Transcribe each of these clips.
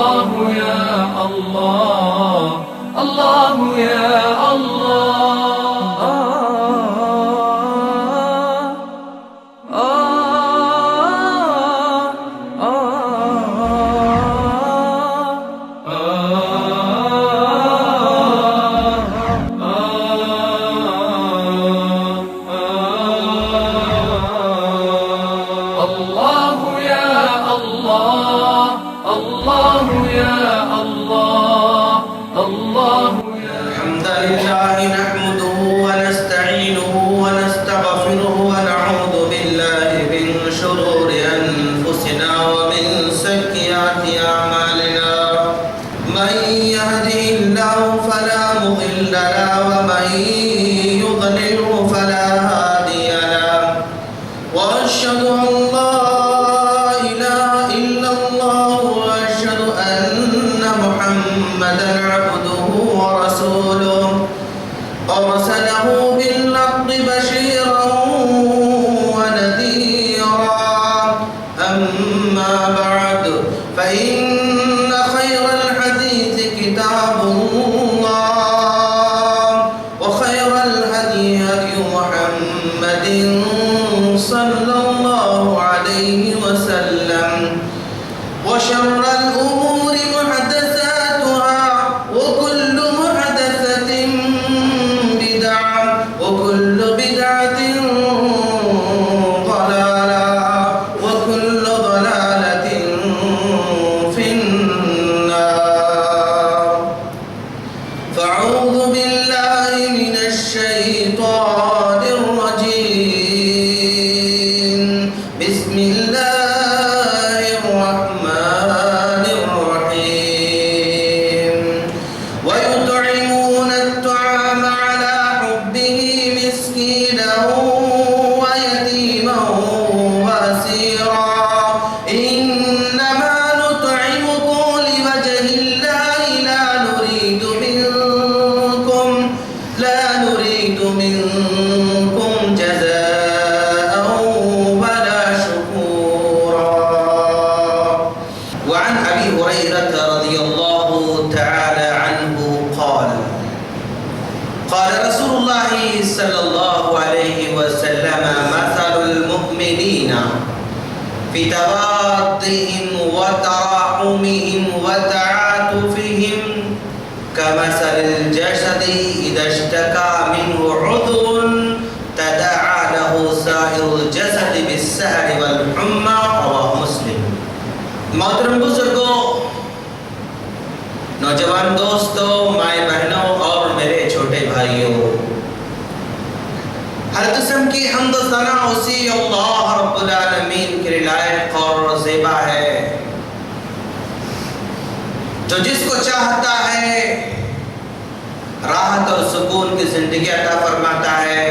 الله يا الله الله يا الله في تواضعهم وتراحمهم وتعاطفهم كمثل الجسد إذا اشتكى منه عضو تداعى له سائر الجسد بالسهر والحمى رواه مسلم. محترم بزرگوں، نوجوان دوستوں، مائیں بہنوں اور میرے چھوٹے بھائیوں، ہر قسم کی حمد و ثنا اسی اللہ رب العالمین کے لائق اور زیبا ہے جو جس کو چاہتا ہے راحت اور سکون کی زندگی عطا فرماتا ہے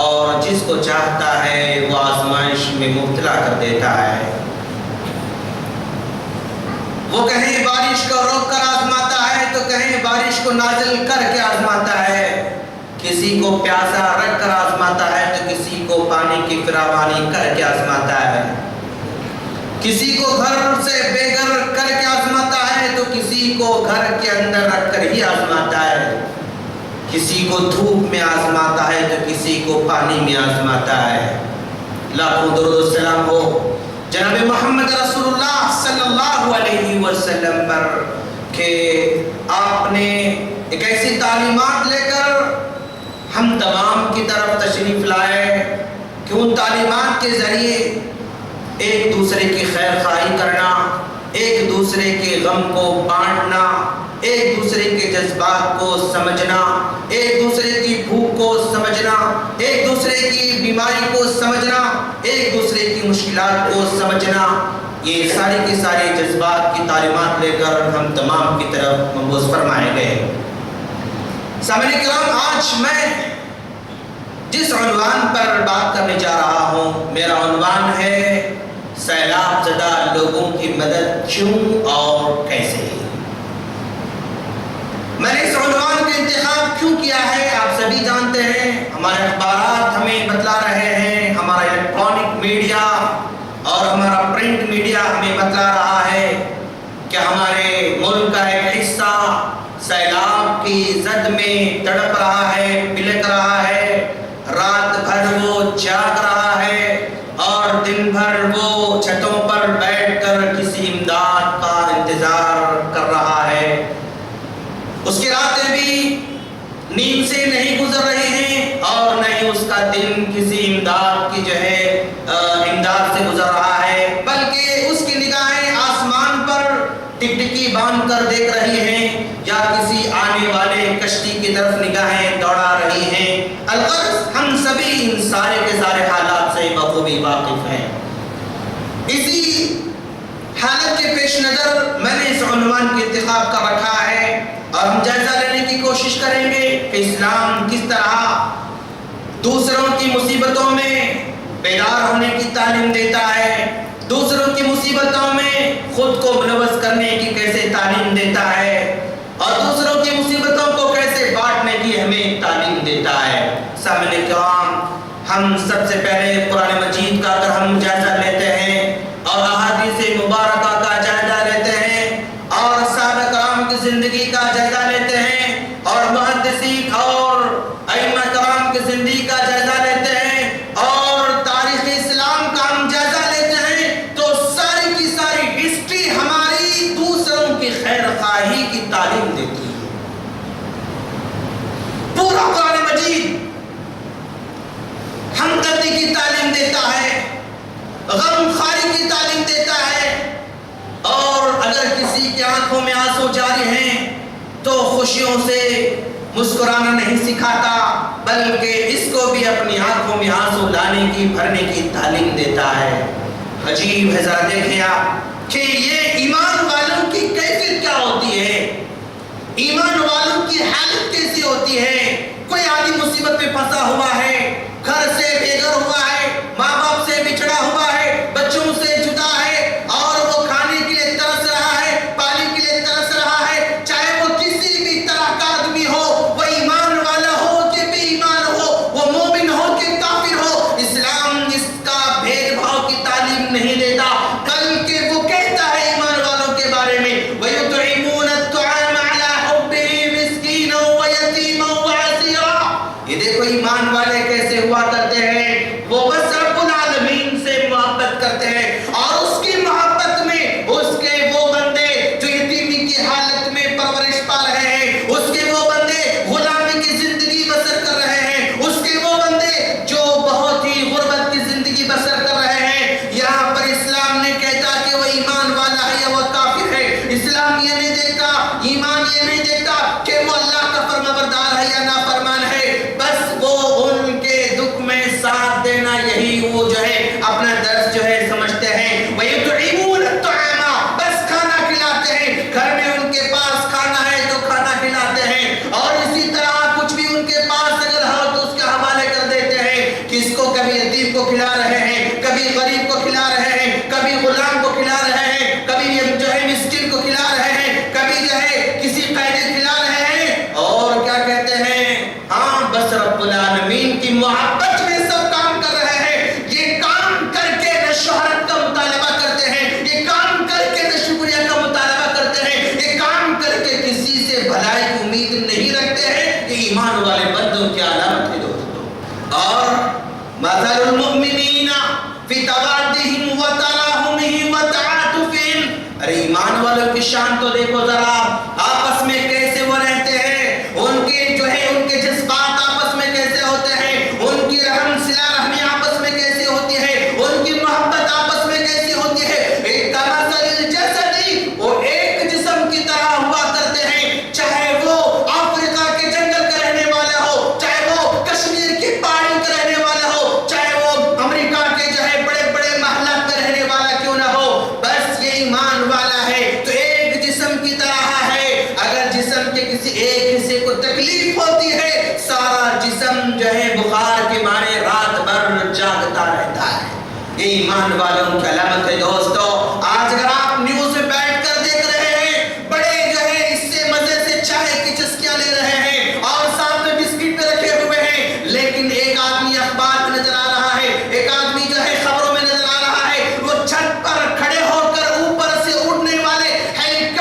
اور جس کو چاہتا ہے وہ آزمائش میں مبتلا کر دیتا ہے. وہ کہیں بارش کو روک کر آزماتا ہے تو کہیں بارش کو نازل کر کے آزماتا ہے. کسی کو پیاسا رکھ کر آزماتا ہے تو کسی کو پانی کی فراوانی کر کے آزماتا ہے. کسی کو گھر سے بے گھر کر کے آزماتا ہے تو کسی کو گھر کے اندر رکھ کر ہی آزماتا ہے. کسی کو دھوپ میں آزماتا ہے تو کسی کو پانی میں آزماتا ہے. لاکھوں درود و سلام ہو جناب محمد رسول اللہ صلی اللہ علیہ وسلم پر کہ آپ نے ایک ایسی تعلیمات لے کر ہم تمام کی طرف تشریف لائے کہ ان تعلیمات کے ذریعے ایک دوسرے کی خیر خواہی کرنا، ایک دوسرے کے غم کو بانٹنا، ایک دوسرے کے جذبات کو سمجھنا، ایک دوسرے کی بھوک کو سمجھنا، ایک دوسرے کی بیماری کو سمجھنا، ایک دوسرے کی مشکلات کو سمجھنا، یہ ساری کی ساری جذبات کی تعلیمات لے کر ہم تمام کی طرف مبعوث فرمائے گئے. سامعین کرام، آج میں جس عنوان پر بات کرنے جا رہا ہوں، میرا عنوان ہے سیلاب زدہ لوگوں کی مدد کیوں اور کیسے. میں نے اس عنوان کا انتخاب کیوں کیا ہے آپ سبھی جانتے ہیں. ہمارے اخبارات ہمیں بتلا رہے ہیں، ہمارا الیکٹرانک میڈیا اور ہمارا پرنٹ میڈیا ہمیں بتلا رہا ہے کہ ہمارے ملک کا ایک حصہ سیلاب کی زد میں تڑپ رہا ہے، بلک رہا ہے، رات بھر وہ جاگ رہا ہے اور دن بھر وہ چھتوں پر بیٹھ کر کسی امداد کا انتظار کر رہا ہے۔ اس کی راتیں بھی نیند سے نہیں گزر رہی ہیں اور نہ ہی اس کا دن کسی امداد کی امداد سے گزر رہا ہے، بلکہ اس کی نگاہیں آسمان پر ٹکٹکی باندھ کر دیکھ رہی ہیں یا کسی آنے والے کشتی کی طرف نگاہیں دوڑا رہی ہیں۔ الغرض ہم سبھی ان سارے کے سارے حالات سے بخوبی واقف ہیں۔ اسی حالت کے پیش نظر میں نے اس عنوان کے انتخاب کر رکھا ہے اور ہم جائزہ لینے کی کوشش کریں گے کہ اسلام کس طرح دوسروں کی مصیبتوں میں بیدار ہونے کی تعلیم دیتا ہے، دوسروں کی مصیبتوں میں خود کو ملوث کرنے کی کیسے تعلیم دیتا ہے اور دوسروں کی مصیبتوں کو کیسے بانٹنے کی ہمیں تعلیم دیتا ہے۔ سامعین کرام، ہم سب سے پہلے قرآن مجید کا اگر ہم جائزہ لیتے ہیں اور احادیث مبارکہ کا جائزہ لیتے ہیں اور صحابہ کرام کی زندگی کا جائزہ لیتے ہیں اور محدثین اور ائمہ کرام کی زندگی کا جائزہ لیتے ہیں اور تاریخ اسلام کا ہم جائزہ لیتے ہیں تو ساری کی ساری ہسٹری ہماری دوسروں کی خیر خواہی کی تعلیم دیتی ہے۔ پورا قرآن مجید ہمدردی کی تعلیم دیتا ہے، غم خواری کی تعلیم دیتا ہے، اور اگر کسی کی آنکھوں میں آنسو جاری ہیں تو خوشیوں سے مسکرانا نہیں سکھاتا بلکہ اس کو بھی اپنی آنکھوں میں آنسو لانے کی بھرنے کی تعلیم دیتا ہے۔ عجیب ہے، ذرا دیکھیں آپ کہ یہ ایمان والوں کی کیفیت کیا ہوتی ہے، ایمان والوں کی حالت کیسی ہوتی ہے۔ کوئی آدمی مصیبت میں پھنسا ہوا ہے، گھر سے بے گھر ہوا ہے، ماں باپ سے بچھڑا ہوا ہے، بچوں سے جدا ہے اور وہ کھانے کے لیے ترس رہا ہے، پانی کے لیے ترس رہا ہے، چاہے وہ کسی بھی طرح کا آدمی ہو، وہ ایمان والا ہو کہ بے ایمان ہو، وہ مومن ہو کہ کافر ہو، اسلام اس کا بھید بھاؤ کی تعلیم نہیں دیتا بلکہ وہ کہتا ہے ایمان والوں کے بارے میں وَيُطْعِمُونَ الطَّعَامَ عَلَىٰ حُبِّهِ مِسْكِينًا وَيَتِيمًا وَأَسِيرًا۔ یہ دیکھو ایمان والے کیسے ہوا کرتے ہیں، وہ بس رب العالمین سے محبت کرتے ہیں اور اس کی محبت میں اس کے وہ بندے جو یتیمی کی حالت میں پرورش پا رہے ہیں، اس کے وہ بندے غلامی کی زندگی بسر کر رہے ہیں، اس کے وہ بندے جو بہت ہی غربت کی زندگی بسر کر رہے ہیں، یہاں پر اسلام نے کہتا کہ وہ ایمان والا ہے یا وہ کافر ہے۔ اسلام یہ نہیں دیکھتا، ایمان یہ نہیں دیکھتا کہ وہ اللہ کا فرمانبردار ہے یا نافرمان ہے، بس وہ ان کے دکھ میں ساتھ دینا، یہی وہ جو ہے اپنا درس جو ہے سمجھتے ہیں۔ وَيُطْعِمُونَ الطَّعَامَ، بس کھانا کھلاتے ہیں، گھر میں ان کے پاس کھانا ہے تو کھانا کھلاتے ہیں اور اسی طرح کچھ بھی ان کے پاس اگر ہو تو اس کے حوالے کر دیتے ہیں۔ کس کو؟ کبھی یتیم کو کھلا رہے ہیں، کبھی غریب کو کھلا رہے ہیں، کبھی غلام کو کھلا رہے ہیں، کبھی جو ہے مسکین کو کھلا رہے ہیں، کبھی جو ہے کسی قیدی کھلا رہے ہیں اور کیا کہتے ہیں، ہاں بس رب العالمین کی محبت میں سب کام کر رہے ہیں۔ یہ کام کر کے نہ شہرت کا مطالبہ کرتے ہیں، یہ کام کر کے نہ شکریہ کا مطالبہ کرتے ہیں، یہ کام کر کے کسی سے بھلائی کی امید نہیں رکھتے ہیں۔ یہ ایمان والے بندوں کی علامت ہے دوستو۔ اور مثل المؤمنین فی توادہم وتراحمہم وتعاطفہم، ارے ایمان والوں کی شان تو دیکھو ذرا، آپس میں کیسے وہ رہتے ہیں، ان کے جو ہے ان کے جذبات آپس میں کیسے ہوتے ہیں، ان کی رحم صلہ رحمی آپس میں کیسے ہوتی ہے، ان کی محبت آپس میں کیسی ہوتی ہے۔ ایک کمثل الجسد، وہ ایک جسم کی طرح ہوا کرتے ہیں، چاہے وہ افریقہ کے جنگل کا رہنے والا ہو، چاہے وہ کشمیر کی پہاڑی کا رہنے والا ہو، چاہے وہ امریکہ کے جو ہے بڑے بڑے محلات میں رہنے والا کیوں نہ ہو، بس یہ ایمان والا ہے تو ایک جسم کی طرح ہے۔ اگر جسم کے کسی ایک حصے کو تکلیف ہوتی ہے، سارا جسم جو ہے بخار کے مارے رات بھر جاگتا رہتا ہے۔ یہ ایمان والوں کی علامت ہے دوستو۔ آج اگر آپ نیوز میں بیٹھ کر دیکھ رہے ہیں، بڑے جو ہے اس سے مزے سے چائے کی چسکیاں لے رہے ہیں اور ساتھ میں بسکٹ پہ رکھے ہوئے ہیں، لیکن ایک آدمی اخبار میں نظر آ رہا ہے، ایک آدمی جو ہے خبروں میں نظر آ رہا ہے، وہ چھت پر کھڑے ہو کر اوپر سے اڑنے والے ہیلی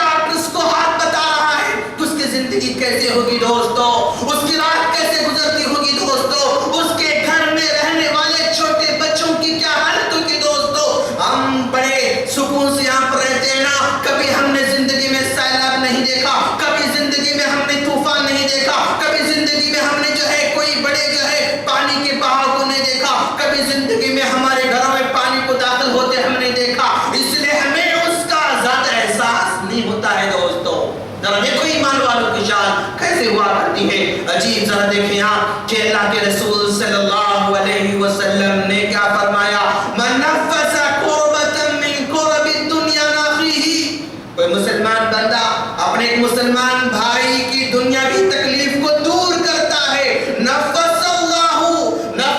تنظیم ہوتا ہے دوستو. ذرا دیکھو ایمان والوں کی شان کیسے ہوا کرتی ہے. عجیب ذرا دیکھیں آپ کہ اللہ کے رسول صلی اللہ علیہ وسلم نے کیا فرمایا, من نفس کربۃ من کرب الدنیا ناخیہ. کوئی مسلمان بندہ اپنے ایک مسلمان بھائی کی دنیاوی تکلیف کو دور کرتا ہے, نفس اللہ عنہ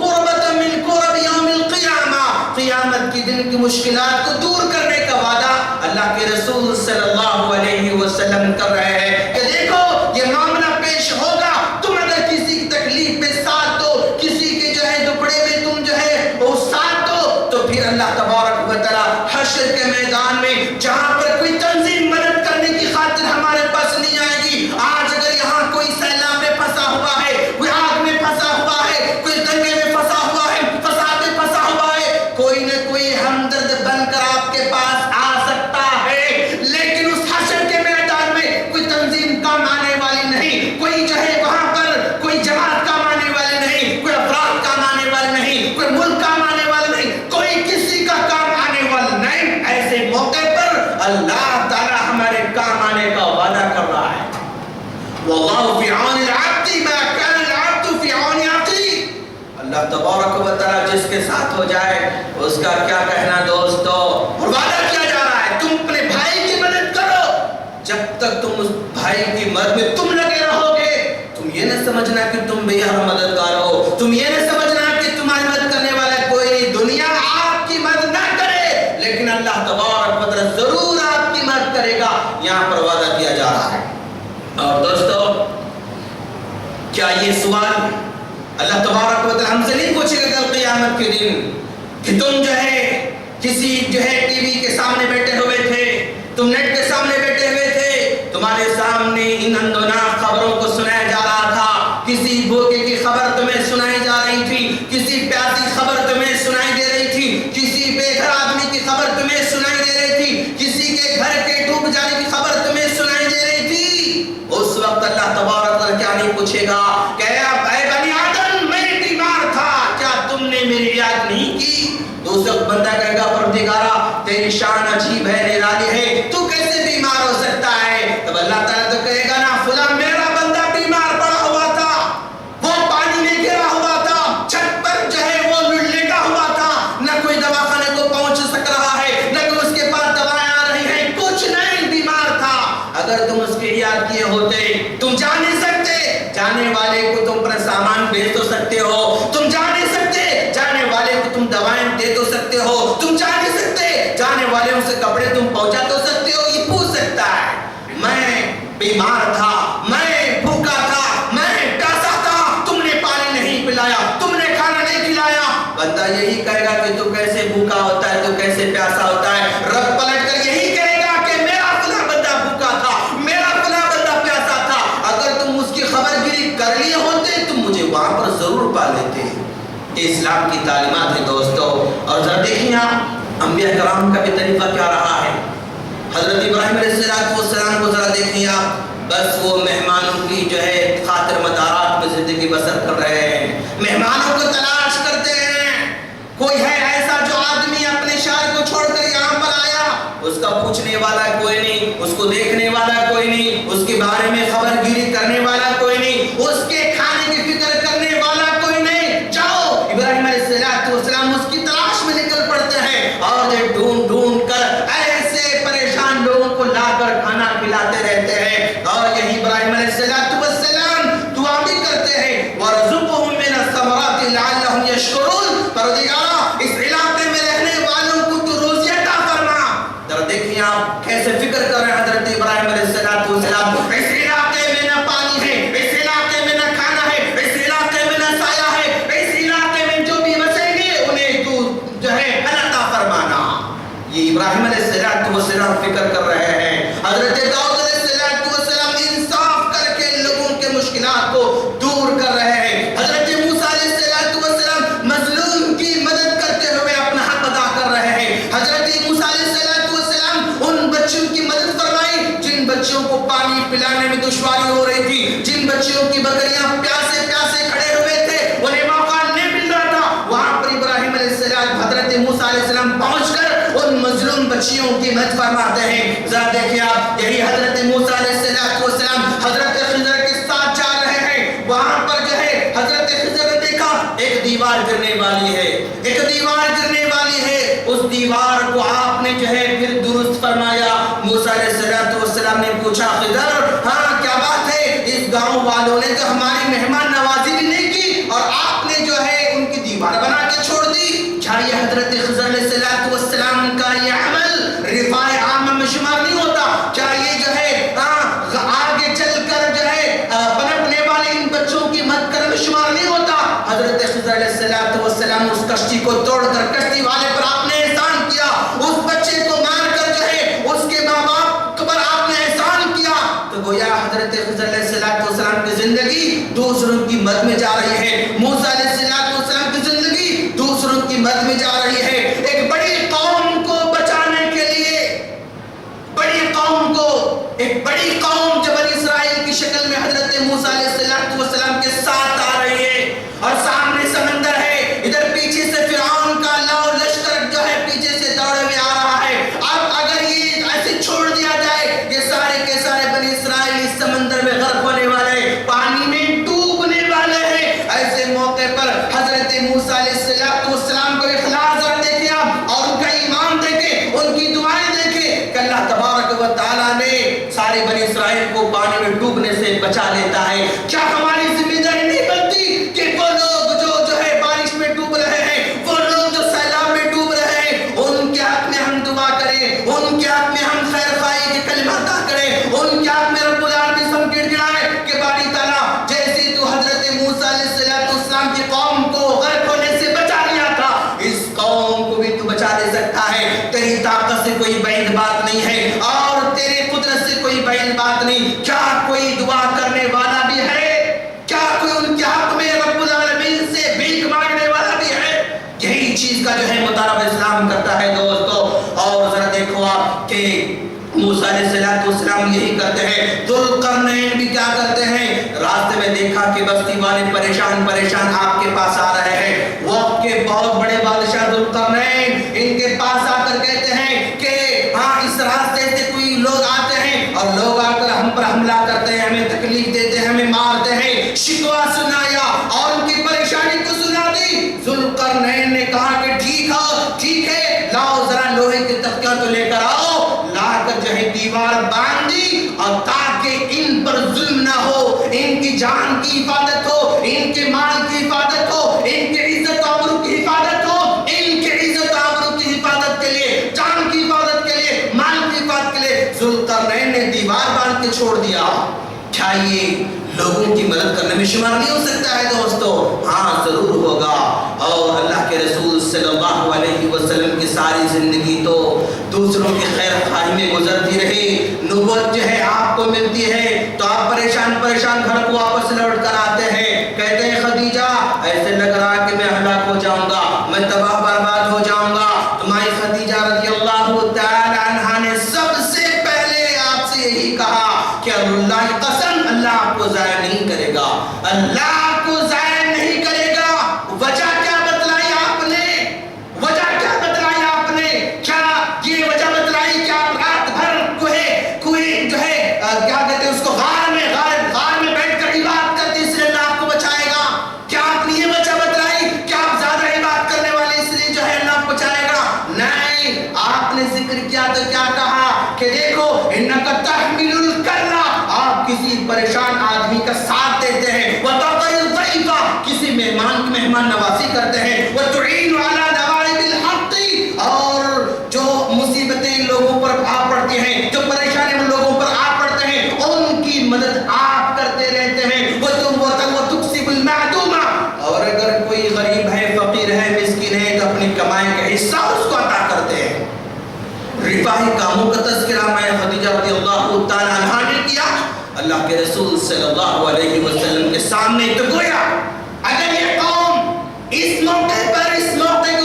کربۃ من کرب یوم القیامہ, قیامت کے دن کی مشکلات کو دور کرنے کا وعدہ اللہ کے رسول صلی اللہ علیہ وسلم کر رہے ہیں کہ دیکھو یہ معاملہ پیش ہوگا. تم اگر کسی کی تکلیف میں ساتھ دو, کسی کے جو ہے دکڑے میں تم جو ہے وہ ساتھ دو, تو پھر اللہ تبارک و تعالی حشر کے میدان میں جہاں پر کوئی تنظیم مدد کرنے کی خاطر ہمارے پاس نہیں آئے گی. آج اگر یہاں کوئی سیلاب میں پھنسا ہوا ہے, کوئی آگ میں پھنسا ہوا ہے, کوئی دنگے میں پھنسا ہوا ہے, فساد میں پھنسا ہوا ہے, کوئی نہ کوئی ہمدرد بن کر آپ کے پاس آ سکتا ہے, لیکن اس حشر کے میدان میں کوئی تنظیم کام آنے والی نہیں, کوئی جو ہے وہاں پر کوئی جماعت کام آنے والی نہیں, کوئی افراد کام آنے والے نہیں, کوئی ملک کام آنے والا نہیں, کوئی کسی کا کام آنے والا نہیں. ایسے موقع پر اللہ تعالی ہمارے کام آنے کا وعدہ کر رہا ہے. واللہ فی عون العبد ما کان العبد فی عون اخیہ. اللہ تبارک و تعالی جس کے ساتھ ہو جائے اس کا کیا کہنا دوستو. اور وعدہ کیا جا رہا ہے, تم اپنے بھائی کی مدد کرو. جب تک تم اس بھائی کی مدد میں تم لگے رہو گے, تم یہ نہ سمجھنا کہ تم بے یار مددگار ہو, تم یہ نہ سمجھنا کہ تمہاری مدد کرنے والا کوئی نہیں. دنیا آپ کی مدد نہ کرے لیکن اللہ تبارک و تعالی ضرور آپ کی مدد کرے گا. یہاں پر وعدہ کیا جا رہا ہے. اور دوستو کیا یہ سوال اللہ تبارک و تعالی ہم سے نہیں پوچھے گا کل قیامت کے دن کہ تم جو ہے کسی جو ہے ٹی وی کے سامنے بیٹھے ہوئے تھے, تم نیٹ کے سامنے بیٹھے ہوئے تھے, تمہارے سامنے ان اندوناک خبروں کو سنایا جا رہا تھا, کسی بھوکے کی خبر تمہیں سنائی جا رہی تھی, کسی پیاسی خبر تمہیں سنائی دے رہی تھی, کسی بے گھر آدمی کی خبر تمہیں سنائی دے رہی تھی, کسی کے گھر کے ڈوب جانے کی خبر تمہیں سنائی دے رہی تھی. اس وقت اللہ تبارک تعالی کیا نہیں پوچھے گا کہ اے بنی آدم میں بیمار تھا, کیا تم نے میری یاد نہیں کی؟ دوسرا بندہ کہے گا پروردگارا تیری شان عجیب ہے, نرالی ہے, تو کیسے بیمار ہو سکتا ہے؟ تب اللہ تعالیٰ تو کہے گا نا فلاں میرا بندہ بیمار پڑا ہوا تھا, وہ پانی میں گرا ہوا تھا, چھت پر جو ہے وہ لیٹا ہوا تھا, نہ کوئی دواخانے کو پہنچ سک رہا ہے, نہ کوئی اس کے پاس دوائیں آ رہی ہیں, کچھ نہیں, بیمار تھا. اگر تم اس کے یاد کیے ہوتے تم جا نہیں سکتے, جانے والے کو تم پر سامان بھیج تو سکتے ہو, تم جا نہیں سکتے, جانے والے کو تم دوائیں دے تو سکتے ہو, تم جا نہیں سکتے, جانے والے سے کپڑے تم پہنچا تو سکتے ہو. یہ پوچھ سکتا ہے میں بیمار تھا, میں بھوکا تھا, میں پیاسا تھا, تم نے پانی نہیں پلایا, تم نے کھانا نہیں کھلایا. بندہ یہی کہے گا کہ تو کیسے بھوکا ہوتا ہے, تو کیسے پیاسا ہوتا ہے. رب پلٹ کر یہی کہے گا کہ میرا فلاں بندہ بھوکا تھا, میرا فلاں بندہ پیاسا تھا, اگر تم اس کی خبر گیری کر لیے ہوتے تم مجھے وہاں پر ضرور پا لیتے. یہ اسلام کی تعلیمات ہیں دوستو. اور ذرا دیکھیں آپ انبیاء کرام کا بھی طریقہ کیا رہا ہے. حضرت ابراہیم علیہ السلام کو ذرا دیکھیں آپ, بس وہ مہمانوں کی جو ہے خاطر مدارات میں زندگی بسر کر رہے ہیں, مہمانوں کو تلاش کرتے ہیں. کوئی ہے ایسا جو آدمی اپنے شہر کو چھوڑ کر یہاں پر آیا, اس کا پوچھنے والا کوئی نہیں, اس کو دیکھنے والا کوئی نہیں, اس کے بارے میں خبر گیری کرنے والا کوئی نہیں, اس کے کھانے کی فکر کرنے والا کوئی نہیں. جاؤ ابراہیم علیہ السلام اس کی تلاش میں نکل پڑتے ہیں, اور یہ ڈھونڈ ڈھونڈ کر ایسے پریشان لوگوں کو لا کر کھانا کھلاتے رہتے ہیں. اور یہی ابراہیم علیہ السلام دعا بھی کرتے ہیں, وَارْزُقْهُم مِّنَ الثَّمَرَاتِ لَعَلَّهُمْ يَشْكُرُونَ. پروردگارا اس علاقے میں رہنے والوں کو تو روزی عطا فرما. ذرا دیکھیں آپ کیسے فکر کر رہے ہیں حضرت ابراہیم علیہ السلام. اس علاقے میں نہ پانی ہے, اس علاقے میں نہ کھانا ہے, اس علاقے میں نہ سایہ ہے, اس علاقے میں جو بھی بسیں گے انہیں تو جو ہے عطا فرمانا. یہ ابراہیم علیہ السلام فکر کر رہے ہیں. حضرت داؤد علیہ السلام انصاف کر کے لوگوں کے مشکلات کو دور کر رہے ہیں. حضرت موسیٰ علیہ السلام مظلوم کی مدد کرتے ہوئے اپنا حق ادا کر رہے ہیں. حضرت موسیٰ علیہ السلام ان بچوں کی مدد فرمائی جن بچوں کو پانی پلانے میں دشواری ہو رہی تھی, جن بچوں کی بکریاں پیاسے پیاسے کھڑے ہوئے تھے, انہیں موقع نہیں مل رہا تھا. وہاں پر ابراہیم علیہ السلام حضرت موسیٰ علیہ السلام پہنچ کر ان مظلوم بچیوں کی مدد فرماتے ہیں. ذرا دیکھیں آپ, یہی حضرت موسیٰ علیہ السلام حضرت خضر کے ساتھ جا رہے ہیں. وہاں پر جو ہے حضرت خضر نے دیکھا ایک دیوار گرنے والی ہے, ایک دیوار گرنے والی ہے. اس دیوار کو آپ نے جو ہے پھر درست فرمایا. موسیٰ علیہ السلام نے پوچھا, خضر ہاں کیا بات ہے, اس گاؤں والوں نے تو ہماری مہمان نوازی بھی نہیں کی اور آپ نے جو ہے ان کی دیوار بنا کے چھوڑ دی. چاہیے حضرت خضر علیہ السلام کا یہ عمل رفاع عامہ میں شمار نہیں ہوتا. چاہیے جو ہے آگے چل کر جو ہے پنپنے والے ان بچوں کی مدد کرنے میں شمار نہیں ہوتا. حضرت خضر علیہ السلام اس کشتی کو توڑ کر کشتی والے پر آپ نے احسان کیا, اس بچے کو مار کر جو ہے اس کے ماں باپ پر آپ نے احسان کیا. تو گویا حضرت خضر علیہ السلام کی زندگی دوسروں کی مدد میں جا رہی ہے. موسیٰ علیہ السلام کی زندگی دوسروں کی مدد میں جا رہی ہے. ایک بڑی قوم کو بچانے کے لیے, ایک بڑی قوم جو بنی اسرائیل کی شکل میں حضرت موسیٰ علیہ السلام کے ساتھ آ رہی ہے اور سامنے سمندر ہے, ادھر پیچھے سے فرعون کا لاؤ لشکر جو ہے پیچھے سے دوڑے ہوئے آ رہا ہے. اب اگر یہ ایسے چھوڑ دیا جائے, یہ سارے کے سارے بنی اسرائیل اس سمندر میں غرق ہونے والے, پانی میں ڈوبنے والے ہیں. ایسے موقع پر حضرت موسیٰ علیہ السلام کو اخلاص ذرا دیکھیں آپ, اور ان کا ایمان دیکھیں, ان کی دعائیں دیکھیں کہ اللہ تبارک و تعالیٰ نے سارے بنی اسرائیل کو پانی میں ڈوبنے سے بچا لیتا ہے. کیا ہماری ذمہ داری نہیں بنتی کہ وہ لوگ جو ہے بارش میں ڈوب رہے ہیں, وہ لوگ جو سیلاب میں ڈوب رہے ہیں, ان کے حق میں ہم دعا کریں, ان کے حق میں ہم خیر خواہی کے کلمات ادا کریں, ان کے حق میں رب العالمین سے ہم گڑ گڑائیں کہ باری تعالیٰ جیسے تو حضرت موسیٰ علیہ السلام کی قوم کو غرق ہونے سے بچا لیا تھا, اس قوم کو بھی تو بچا دے سکتا ہے. تیری طاقت سے کوئی بعید بات نہیں ہے اور تیرے قدرت سے کوئی بعید بات نہیں. کیا کوئی دعا کرنے والا بھی ہے؟ کیا کوئی ان کے حق میں رب العالمین سے بھیک مانگنے والا بھی ہے؟ یہی چیز کا جو ہے مطالبہ اسلام کرتا ہے دوستو. اور ذرا دیکھو آپ کہ موسیٰ علیہ السلام یہی کرتے ہیں. ذوالقرنین بھی کیا کرتے ہیں, راستے میں دیکھا کہ بستی والے پریشان آپ کے پاس آ رہے ہیں. وقت کے بہت بڑے بادشاہ ذوالقرنین ان کے پاس آ کر کہتے ہیں کہ ہاں اس راستے سے کوئی لوگ آتے ہیں اور لوگ آ کر ہم پر حملہ کرتے ہیں, ہمیں تکلیف دیتے ہیں, ہمیں مارتے ہیں. شکوہ سنایا اور ان کی پریشانی کو سنا دی. ذوالقرنین نے کہا کہ ٹھیک ہے, لاؤ ذرا لوہے کے تختیاں تو لے کر آؤ. لا کر جو ہے دیوار باندھ دی, اور تاکہ ان پر ظلم نہ ہو, ان کی جان کی حفاظت ہو, ان کے مال کی حفاظت ہو, ان کے عزت و آبرو کی حفاظت ہو, ان کے عزت و آبرو کی حفاظت کے لیے, جان کی حفاظت کے لیے, مال کی حفاظت کے لیے ذوالقرنین نے دیوار باندھ کے چھوڑ دیا. کیا یہ لوگوں کی مدد کرنے میں شمار نہیں ہو سکتا ہے دوستو؟ ہاں ضرور ہوگا. اور اللہ کے رسول صلی اللہ علیہ وسلم کی ساری زندگی تو دوسروں کی خیر خواہی میں گزرتی رہی. نبوت جو ہے آپ کو ملتی ہے تو آپ پریشان گھر کو واپس لوٹ کر آتے ہیں, کہتے ہیں خدیجہ ایسے لگ رہا کہ میں ہلاک ہو جاؤں گا, میں تباہ برباد ہو جاؤں گا. تمہاری خدیجہ رضی اللہ تعالی عنہا نے سب سے پہلے آپ سے یہی کہا کہ اللہ کی قسم اللہ آپ کو ضائع نہیں کرے گا, اللہ آپ کو ضائع نہیں کرے گا. وجہ کیا بتلائی آپ نے, کیا یہ وجہ بتلائی کہ آپ رات بھر کوئی جو ہے کیا کہتے ہیں اس کو غار میں بیٹھ کر عبادت کرتے اس لیے اللہ آپ کو بچائے گا؟ کیا آپ نے یہ وجہ بتلائی کہ آپ زیادہ عبادت کرنے والے اس لیے جو ہے اللہ آپ کو بچائے گا؟ نہیں, آپ نے ذکر کیا تو کیا کہا کہ دیکھو انک تحمل الکرہ, آپ کسی پریشان آدمی کا ساتھ دیتے ہیں, وتقی الضیف, کسی مہمان کی مہمان نوازی کرتے ہیں, وتعین علی نوائب الحق, اور جو مصیبتیں لوگوں پر آ پڑتی ہیں, جو پریشانی لوگوں پر آ پڑتے ہیں, ان کی مدد آپ کرتے رہتے ہیں. وتکسب المعدوم, اور اگر کوئی غریب ہے, فقیر ہے, مسکین ہے تو اپنی کمائی کا حصہ اس کو عطا کرتے ہیں. رفاہی کاموں کا تذکرہ میں خدیجہ رضی اللہ تعالی عنہا نے کیا. اللہ کے رسول صلی اللہ علیہ وسلم کے سامنے تو گویا اگر یہ قوم اس موقع کو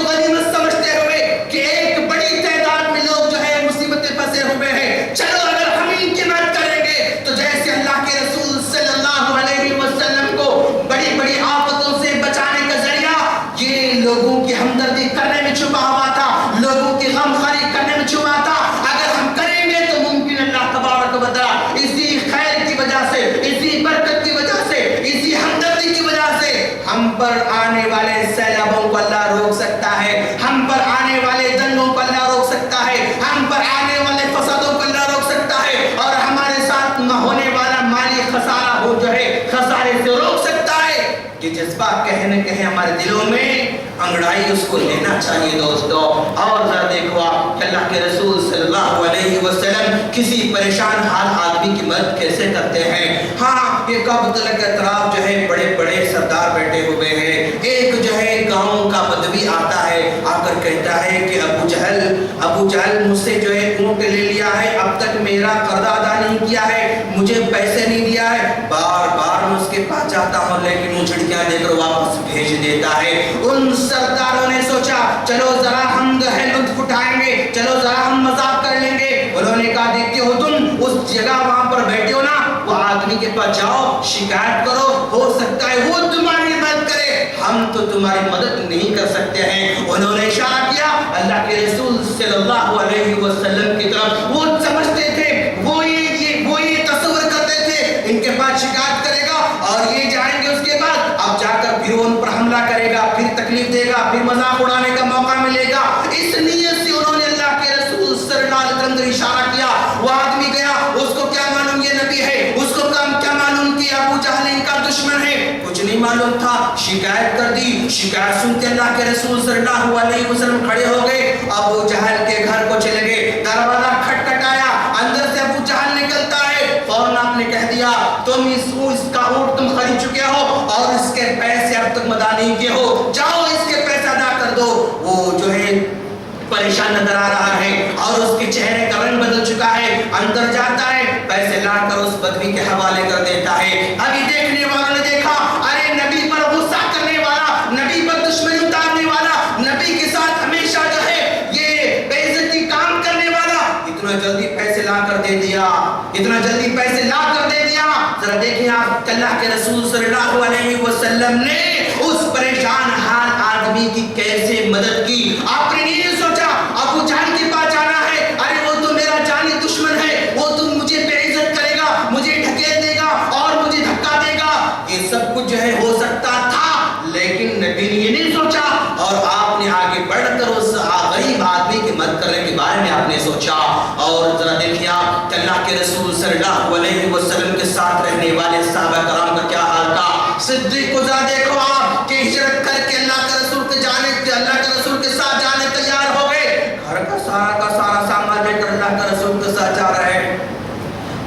غنیمت سمجھتے ہوئے کہ ایک بڑی تعداد میں لوگ جو ہے مصیبتیں پھنسے ہوئے ہیں, چلو اگر ہم ان کی مدد کریں گے تو جیسے اللہ کے رسول صلی اللہ علیہ وسلم کو بڑی بڑی آفتوں سے بچانے کا ذریعہ یہ لوگوں کی ہمدردی کرنے میں چھپا ہوا تھا, لوگوں کی غمخواری کرنے میں چھپا تھا. پر آنے والے سیلابوں کو اللہ روک سکتا ہے, ہم پر آنے والے دنگوں کو اللہ روک سکتا ہے, ہم پر آنے والے فسادوں کو اللہ روک سکتا ہے, اور ہمارے ساتھ ہونے والا مالی خسارہ ہو جو ہے خسارے سے روک سکتا ہے. یہ جذبہ کہیں کہیں ہمارے دلوں میں انگڑائی اس کو لینا چاہیے دوستو. اور ذرا دیکھو آپ کہ اللہ کے رسول صلی اللہ علیہ وسلم کسی پریشان حال آدمی کی مدد کیسے کرتے ہیں. ہاں یہ کعبۃ اللہ کے اطراف جو ہے بڑے بڑے سردار بیٹھے ہوئے ہیں. ایک جو ہے گاؤں کا بدوی آتا ہے, آ کر کہتا ہے کہ ابو جہل مجھ سے جو ہے اونٹ لے لیا ہے, اب تک میرا قرض ادا نہیں کیا ہے, مجھے پیسے نہیں دیا ہے, بار بار میں اس کے پاس جاتا ہوں لیکن وہ جھڑکیاں دے کر واپس بھیج دیتا ہے. ان سرداروں نے سوچا چلو ذرا ہم جو ہے لطف اٹھائیں گے, چلو ذرا ہم مذاق کر لیں گے. انہوں نے کہا دیکھتے ہو تم اس جگہ وہاں پر بیٹھے ہو نا, وہ آدمی کے پاس جاؤ, شکایت کرو, ہو سکتا ہے وہ تمہاری مدد کرے, ہم تو تمہاری مدد نہیں کر سکتے ہیں. انہوں نے اشارہ کیا اللہ کے رسول صلی اللہ علیہ وسلم کی طرف. وہ سمجھتے تھے, وہ یہ تصور کرتے تھے ان کے پاس شکایت کرے گا اور یہ جائیں گے, اس کے بعد اب جا کر پھر ان پر حملہ کرے گا, پھر تکلیف دے گا, پھر مذاق اڑانے کا موقع ملے گا. اس نیت سے انہوں نے اللہ کے رسول صلی اللہ علیہ وسلم نے اشارہ کیا. وہ آدمی گیا, اس کو کیا معلوم یہ نبی ہے, اس کو کیا معلوم کہ ابو جہل ان کا دشمن ہے, کچھ نہیں معلوم تھا. شکایت کر دی. شکایت سن کے اللہ کے رسول صلی اللہ علیہ وسلم کھڑے ہو گئے, ابو جہل کے گھر کو چلے گئے. دروازہ کھٹکھٹایا, اندر سے ابو جہل نکلتا ہے. فوراً آپ نے کہہ دیا تم اس کا اونٹ تم خرید چکے ہو اور اس کے پیسے اب تک ادا نہیں کیے ہو, جاؤ اس کے پیسے ادا کر دو. وہ جو ہے پریشان نظر آ رہا ہے اور اس کے چہرے کا رنگ بدل چکا ہے. اندر جاتا ہے, پیسے لا کر اس بدوی کے حوالے کر دیتا ہے. ابھی دیکھنے والوں نے دیکھا, ارے نبی پر غصہ کرنے والا, نبی پر دشمنی اتارنے والا, نبی کے ساتھ ہمیشہ جو ہے یہ بے عزتی کام کرنے والا, اتنا جلدی پیسے لا کر دے دیا, اتنا جلدی پیسے لا کر دے دیا. ذرا دیکھیں آپ اللہ کے رسول صلی اللہ علیہ وسلم نے اس پریشان حال آدمی کی کیسے مدد کی. آپ نے نہیں سوچا ابو جہل کے پاس جانا ہے, ارے وہ تو میرا جانی دشمن ہے, وہ تو مجھے بے عزت کرے گا, مجھے ڈھکیل دے گا اور مجھے دھکا دے گا. یہ سب کچھ جو ہے ہو سکتا تھا, لیکن نبی نے یہ نہیں سوچا اور آپ نے آگے بڑھ کر اس غریب آدمی کی مدد کرنے کے بارے میں آپ نے سوچا. اور ذرا دیکھیے آپ کہ اللہ کے رسول صلی اللہ علیہ وسلم کے ساتھ رہنے والے صحابہ کرام کا کیا حال تھا. صدیق کو ذرا دیکھو آپ کہ ہجرت کر کے اللہ کے رسول کے ساتھ جانے تیار ہو گئے. گھر کا سارا سامان لے کر اللہ کے رسول کے ساتھ جا رہے ہیں,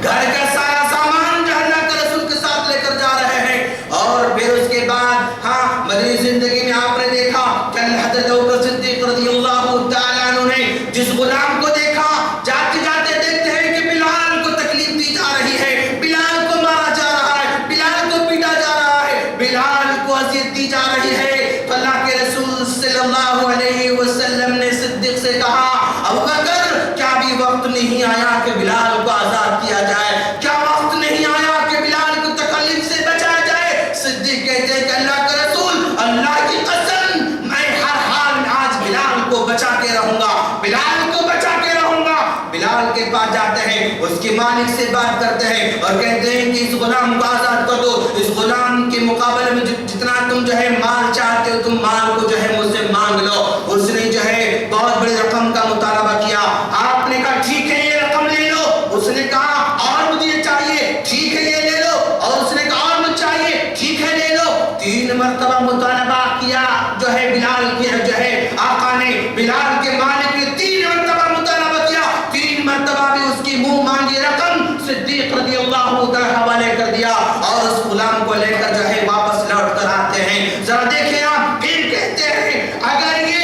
گھر کا سارا سامان جو اللہ کے رسول کے ساتھ لے کر جا رہے ہیں. اور پھر اس کے بعد ہاں مدنی زندگی میں آپ نے دیکھا کہ حضرت ابوبکر صدیق رضی اللہ تعالیٰ عنہ نے جس غلام کو دیکھا, جاتے جاتے دیکھتے ہیں کہ بلال کو تکلیف دی جا رہی ہے, بلال کو مارا جا رہا ہے, بلال کو پیٹا جا رہا ہے, بلال کو اذیت دی جا رہی ہے. تو اللہ کے رسول صلی اللہ علیہ وسلم نے صدیق سے کہا ابوبکر کیا بھی وقت نہیں آیا کہ بلال کو آزاد کیا جائے, کیا وقت نہیں آیا کہ بلال کو تکلیف سے بچایا جائے. صدیق کہتے ہیں کہ اللہ کے رسول اللہ کی قسم میں ہر حال میں آج بلال کو بچا کے رہوں گا, بلال کو بچا کے رہوں گا. بلال کے پاس جاتے ہیں, اس کے مالک سے بات کرتے ہیں اور کہتے ہیں کہ اس غلام کو آزاد کر دو, اس غلام کے مقابلے میں جتنا تم جو ہے مال چاہتے ہو تم مال کو جو ہے مجھ سے مانگ لو. اس نے جو ہے بہت بڑی رقم کا مطالبہ کیا. آپ نے کہا ٹھیک ہے یہ رقم لے لو. اس نے کہا اور مجھے یہ چاہیے, ٹھیک ہے یہ لے لو. اور اس نے کہا اور مجھے چاہیے, ٹھیک ہے لے لو. 3 مرتبہ مطالبہ کیا جو ہے بلال کی جو ہے آقا نے, بلال کے مالک نے 3 مرتبہ مطالبہ کیا. 3 مرتبہ بھی اس کی منہ مانگی رقم صدیق رضی اللہ تعالیٰ حوالے کر دیا اور اس غلام کو لے کر جو ہے واپس لوٹ کر آتے ہیں. ذرا دیکھیں آپ, پھر کہتے ہیں اگر یہ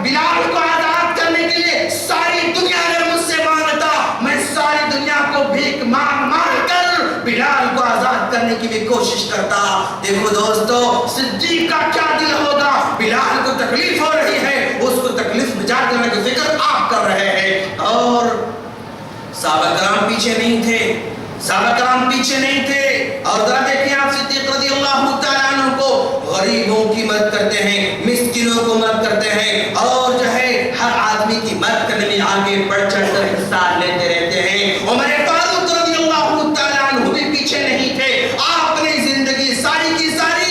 بلال کو آزاد کرنے کے لیے ساری دنیا اگر مجھ سے مانگتا, میں ساری دنیا کو بھیک مانگ کر بلال کو آزاد کرنے کی بھی کوشش کرتا. دیکھو دوستو صدیق کا کیا دل ہوگا, بلال کو تکلیف ہو رہی ہے, اس کو تکلیف نجات دینے کا ذکر آپ کر رہے ہیں. اور صحابہ کرام پیچھے نہیں تھے, صحابہ کرام پیچھے نہیں تھے. اور ذرا دیکھیں آپ صدیق رضی اللہ تعالیٰ عنہ کو غریبوں کی مدد کرتے ہیں, مسکینوں کو مدد کرتے ہیں اور جو ہے ہر آدمی کی مدد کرنے میں آگے بڑھ چڑھ کر حصہ لیتے رہتے ہیں. عمر فاروق رضی اللہ تعالیٰ عنہ بھی پیچھے نہیں تھے. آپ نے زندگی ساری کی ساری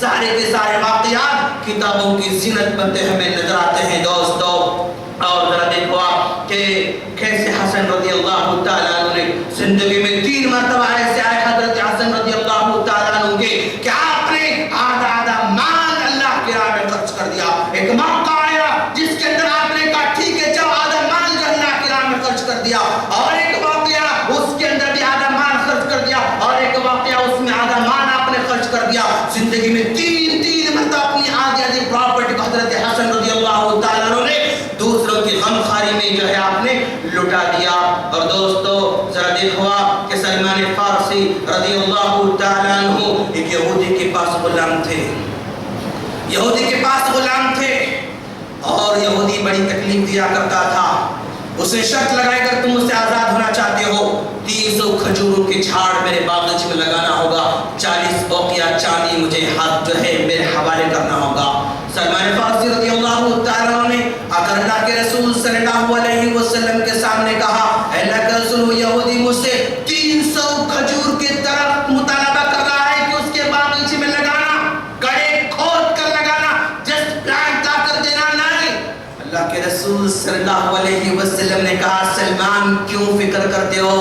سارے کے سارے واقعات کتابوں کی زینت بنتے ہمیں نظر آتے ہیں دوستو. اور ذرا دیکھو آپ کہ کیسے حسن رضی اللہ تعالیٰ عنہ نے زندگی میں 3 مرتبہ ایسے آئے حضرت حسن رضی اللہ تعالیٰ عنہ کے کہ آپ نے آدھا مال اللہ کے راہ میں خرچ کر دیا. ایک موقع آیا جس کے اندر آپ نے کہا ٹھیک ہے جاؤ آدھا مال جو اللہ کے راہ میں خرچ کر دیا, اور ایک واقعہ اس کے اندر بھی آدھا مال خرچ کر دیا, اور ایک واقعہ اس میں آدھا مال آپ نے خرچ کر دیا. زندگی میں 3 مرتبہ اپنی آدھی پراپرٹی کو حضرت حسن رضی اللہ تعالیٰ عنہ نے دوسروں کی غمخواری میں جو ہے آپ نے لٹا دیا. اور دوستو ذرا دیکھو آپ کہ سلمان فارسی رضی اللہ تعالیٰ عنہ ایک یہودی کے پاس غلام تھے. یہودی کے پاس غلام تھے اور یہودی بڑی تکلیف دیا کرتا تھا. اسے شرط لگائے اگر تم اس سے آزاد ہونا چاہتے ہو 300 کھجوروں کے جھاڑ میرے باغیچے میں لگانا ہوگا, 40 اوقیہ چاندی مجھے ہاتھ جو ہے میرے حوالے کرنا ہوگا. سلمان فارسی رضی اللہ تعالیٰ نے اگر اللہ کے رسول صلی اللہ علیہ وسلم کے سامنے کہا اے اللہ کے رسول یہودی مجھ سے 300 کھجور کے درخت مطالبہ کر رہا ہے کہ اس کے باغیچے میں لگانا, گڑھے کھود کر لگانا, جسٹ پلانٹ لا کر دینا نہیں. اللہ کے رسول صلی اللہ علیہ وسلم نے کہا سلمان کیوں فکر کرتے ہو,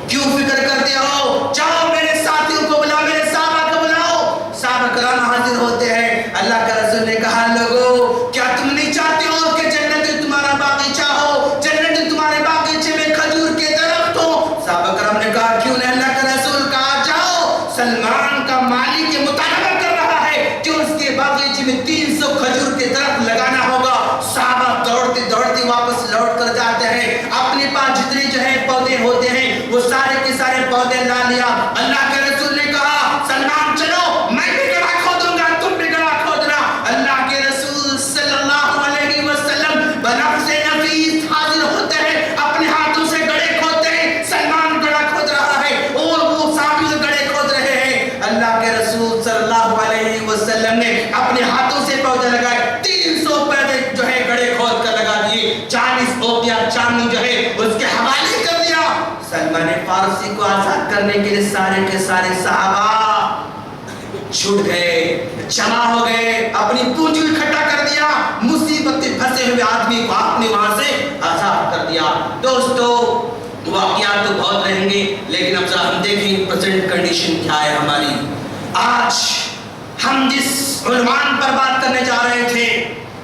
کیوں فکر کرتے ہو, جاؤ میرے ساتھیوں کو بلاؤ, میرے صحابہ کو بلاؤ. صحابہ کرام حاضر ہوتے ہیں. اللہ کے رسول نے کہا لوگو کیا تم نہیں چاہتے ہو کہ جنت تمہارا باغیچہ ہو, جنت تمہارے باغیچے میں کھجور کے درخت ہو. صحابہ کرام نے کہا کیوں نہیں. اللہ کا رسول کہا جاؤ سلمان کا مالک یہ مطالبہ کر رہا ہے کہ اس کے باغیچے میں 300 کھجور کے درخت لگانا ہوگا. صحابہ دوڑتے دوڑتے واپس لوٹ کر جاتے ہیں, اپنے پاس جتنے جو ہے پودے ہوتے ہیں وہ سارے کے سارے پودے لا لیا. اللہ کے رسول نے کہا سلمان چلو میں بھی گڑھا کھودوں گا, تم بھی گڑھا کھودنا. اللہ کے رسول صلی اللہ علیہ وسلم بنفس نفیس حاضر ہوتے ہیں, اپنے ہاتھوں سے گڑھے کھودتے ہیں. سلمان گڑھا کھود رہا ہے اور وہ صحابی گڑھے کھود رہے ہیں. اللہ کے رسول صلی اللہ علیہ وسلم نے اپنے ہاتھوں سے پودے لگائے, 300 پودے جو ہے گڑھے کھود کر لگا دیے, 40 اوقیہ چاندی جو ہے اس کے حوالے کر دیا. سلمان فارسی کو آزاد کرنے کے لیے سارے کے سارے صحابہ چھوٹ گئے, جمع ہو گئے, اپنی پونجی اکٹھا کر دیا, مصیبت میں پھنسے ہوئے آدمی کو آپ نے وہاں سے آزاد کر دیا. دوستو واقعات تو بہت رہیں گے لیکن اب ذرا ہم دیکھیں پریزنٹ کنڈیشن کیا ہے ہماری. آج ہم جس عنوان پر بات کرنے جا رہے تھے,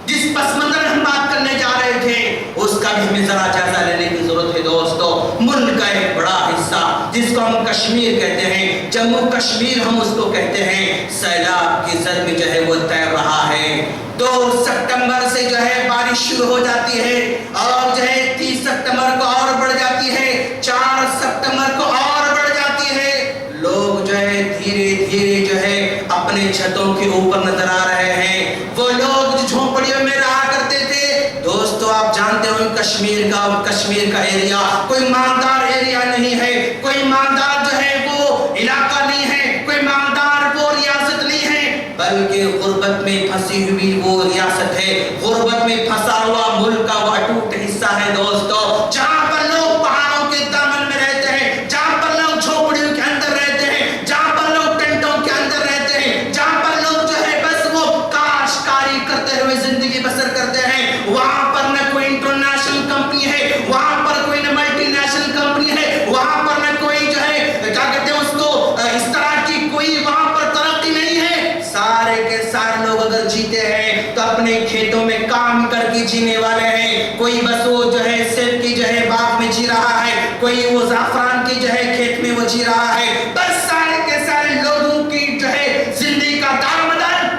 جس پس منظر ہم بات کرنے جا رہے تھے, اس کا بھی ہمیں ذرا جائزہ لینے کی ضرورت ہے. دوستو ملک کا ایک بڑا حصہ جس کو ہم کشمیر کہتے ہیں, جموں کشمیر ہم اس کو کہتے ہیں, سیلاب کی زد میں جو ہے وہ تیر رہا ہے. 2 ستمبر سے جو ہے بارش شروع ہو جاتی ہے اور جو ہے 30 ستمبر کو اور بڑھ جاتی ہے, 4 ستمبر کو اور بڑھ جاتی ہے. لوگ جو ہے دھیرے دھیرے جو ہے اپنے چھتوں کے اوپر نظر آ رہے ہیں. وہ لوگ جو جھونپڑیوں میں رہا کرتے تھے, دوستو آپ جانتے ہو کشمیر کا ایریا کوئی مالدار ایریا نہیں ہے, کوئی مالدار جو ہے وہ علاقہ نہیں ہے, کوئی مالدار وہ ریاست نہیں ہے, بلکہ غربت میں پھنسی ہوئی وہ ریاست ہے, غربت میں پھنسا ہوا ملک کا وہ اٹوٹ حصہ ہے. دوستو جہاں پر لوگ پہاڑوں کے دامن میں رہتے ہیں, جہاں پر لوگ جھونپڑیوں کے اندر رہتے ہیں, جہاں پر لوگ ٹینٹوں کے اندر رہتے ہیں, جہاں پر لوگ جو ہے بس وہ کاشتکاری کرتے ہوئے زندگی بسر کرتے ہیں, وہاں پر نہ کوئی انٹرنیشنل کمپنی ہے, وہاں پر کوئی نہ ملٹی نیشنل کمپنی ہے, وہاں پر نہ کوئی جو ہے کیا کہتے ہیں اس کو اس طرح کی کوئی وہاں پر ترقی نہیں ہے. سارے کے سارے لوگ اگر جیتے ہیں تو اپنے کھیتوں میں کام کر کے جینے والے ہیں. کوئی بس وہ جو ہے سیب کی جو ہے باغ میں جی رہا ہے, کوئی وہ زعفران کی جو ہے کھیت میں وہ جی رہا ہے. بس سارے کے سارے لوگوں کی جو ہے زندگی کا دارمدار